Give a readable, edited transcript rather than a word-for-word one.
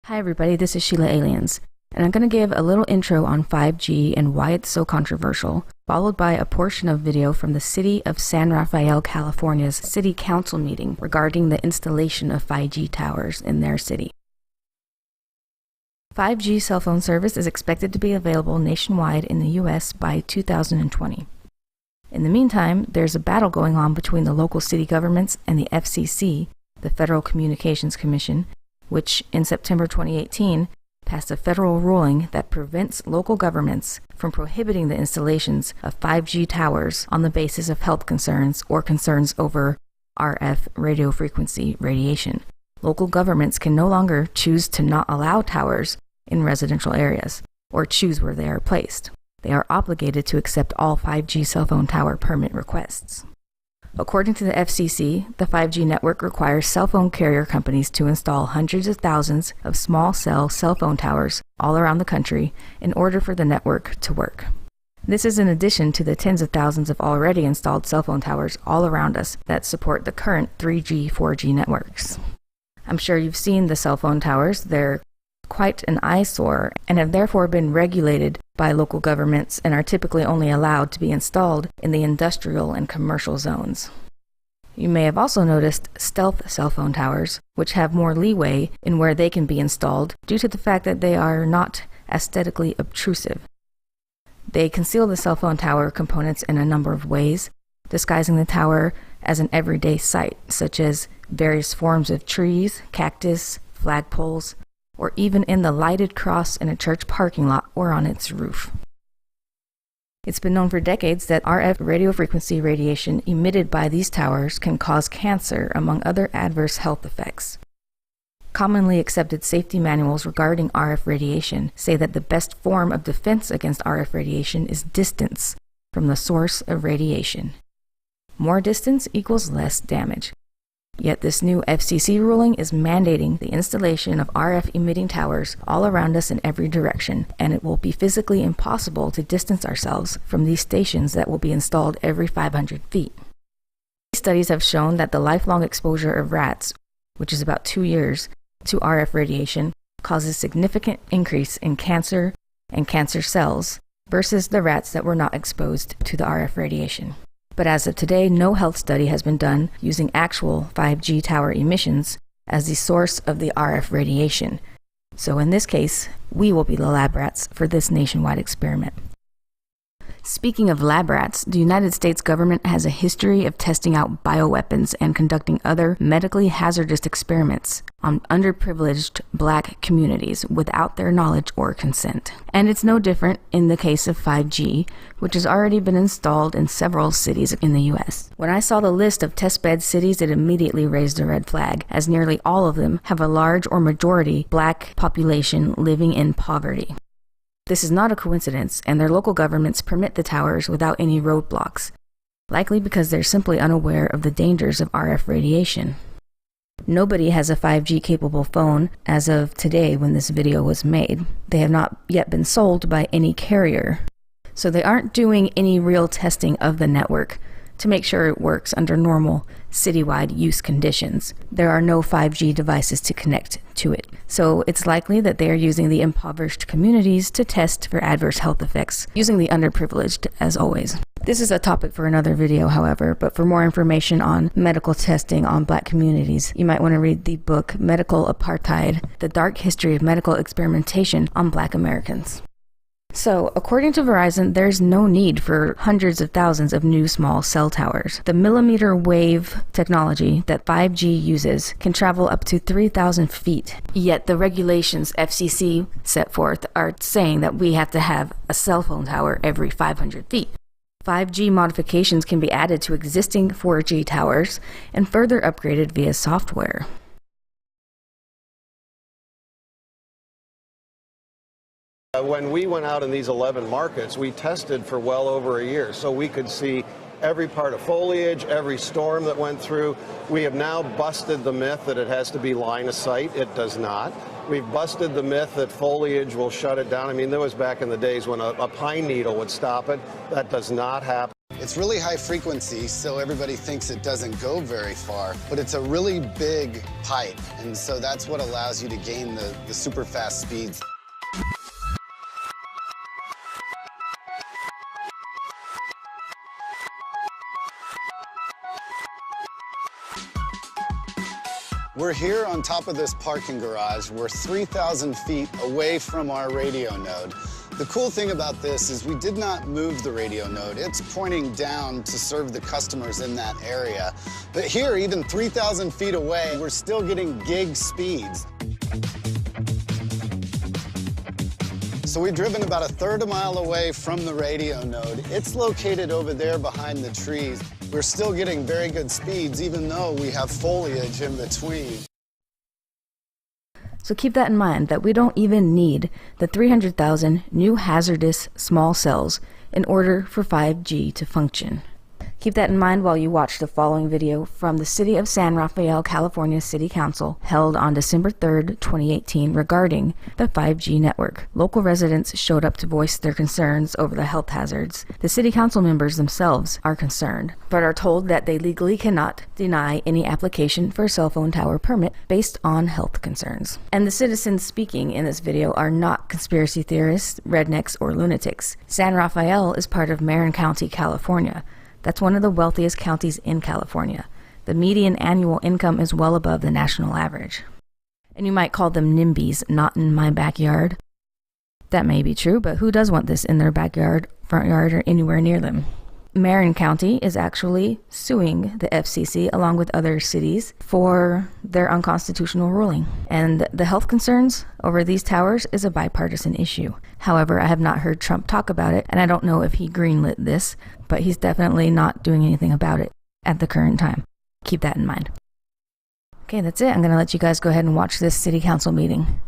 Hi everybody, this is Sheila Aliens, and I'm going to give a little intro on 5G and why it's so controversial, followed by a portion of video from the city of San Rafael, California's city council meeting regarding the installation of 5G towers in their city. 5G cell phone service is expected to be available nationwide in the US by 2020. In the meantime, there's a battle going on between the local city governments and the FCC, the Federal Communications Commission, which in September 2018 passed a federal ruling that prevents local governments from prohibiting the installations of 5G towers on the basis of health concerns or concerns over RF radio frequency radiation. Local governments can no longer choose to not allow towers in residential areas or choose where they are placed. They are obligated to accept all 5G cell phone tower permit requests. According to the FCC, the 5G network requires cell phone carrier companies to install hundreds of thousands of small cell phone towers all around the country in order for the network to work. This is in addition to the tens of thousands of already installed cell phone towers all around us that support the current 3G, 4G networks. I'm sure you've seen the cell phone towers. They're quite an eyesore and have therefore been regulated by local governments and are typically only allowed to be installed in the industrial and commercial zones. You may have also noticed stealth cell phone towers, which have more leeway in where they can be installed due to the fact that they are not aesthetically obtrusive. They conceal the cell phone tower components in a number of ways, disguising the tower as an everyday sight, such as various forms of trees, cactus, flagpoles, or even in the lighted cross in a church parking lot or on its roof. It's been known for decades that RF radio frequency radiation emitted by these towers can cause cancer, among other adverse health effects. Commonly accepted safety manuals regarding RF radiation say that the best form of defense against RF radiation is distance from the source of radiation. More distance equals less damage. Yet this new FCC ruling is mandating the installation of RF emitting towers all around us in every direction, and it will be physically impossible to distance ourselves from these stations that will be installed every 500 feet. Studies have shown that the lifelong exposure of rats, which is about 2 years, to RF radiation causes significant increase in cancer and cancer cells versus the rats that were not exposed to the RF radiation. But as of today, no health study has been done using actual 5G tower emissions as the source of the RF radiation. So in this case, we will be the lab rats for this nationwide experiment. Speaking of lab rats, the United States government has a history of testing out bioweapons and conducting other medically hazardous experiments on underprivileged Black communities without their knowledge or consent. And it's no different in the case of 5G, which has already been installed in several cities in the US. When I saw the list of testbed cities, it immediately raised a red flag, as nearly all of them have a large or majority Black population living in poverty. This is not a coincidence, and their local governments permit the towers without any roadblocks, likely because they're simply unaware of the dangers of RF radiation. Nobody has a 5G capable phone as of today when this video was made. They have not yet been sold by any carrier, so they aren't doing any real testing of the network to make sure it works under normal citywide use conditions. There are no 5G devices to connect to it, so it's likely that they are using the impoverished communities to test for adverse health effects, using the underprivileged as always. This is a topic for another video, however, but for more information on medical testing on Black communities, you might want to read the book Medical Apartheid: The Dark History of Medical Experimentation on Black Americans. So, according to Verizon, there's no need for hundreds of thousands of new small cell towers. The millimeter wave technology that 5G uses can travel up to 3,000 feet. Yet the regulations FCC set forth are saying that we have to have a cell phone tower every 500 feet. 5G modifications can be added to existing 4G towers and further upgraded via software. When we went out in these 11 markets, we tested for well over a year, so we could see every part of foliage, every storm that went through. We have now busted the myth that it has to be line of sight. It does not. We've busted the myth that foliage will shut it down. I mean, there was back in the days when a pine needle would stop it. That does not happen. It's really high frequency, so everybody thinks it doesn't go very far, but it's a really big pipe, and so that's what allows you to gain the super fast speeds. We're here on top of this parking garage. We're 3,000 feet away from our radio node. The cool thing about this is we did not move the radio node. It's pointing down to serve the customers in that area. But here, even 3,000 feet away, we're still getting gig speeds. So we've driven about 1/3 mile away from the radio node. It's located over there behind the trees. We're still getting very good speeds, even though we have foliage in between. So keep that in mind, that we don't even need the 300,000 new hazardous small cells in order for 5G to function. Keep that in mind while you watch the following video from the City of San Rafael, California City Council, held on December 3rd, 2018, regarding the 5G network. Local residents showed up to voice their concerns over the health hazards. The City Council members themselves are concerned, but are told that they legally cannot deny any application for a cell phone tower permit based on health concerns. And the citizens speaking in this video are not conspiracy theorists, rednecks, or lunatics. San Rafael is part of Marin County, California. That's one of the wealthiest counties in California. The median annual income is well above the national average. And you might call them NIMBYs, not in my backyard. That may be true, but who does want this in their backyard, front yard, or anywhere near them? Marin County is actually suing the FCC along with other cities for their unconstitutional ruling. And the health concerns over these towers is a bipartisan issue. However, I have not heard Trump talk about it, and I don't know if he greenlit this, but he's definitely not doing anything about it at the current time. Keep that in mind. Okay, that's it. I'm going to let you guys go ahead and watch this city council meeting.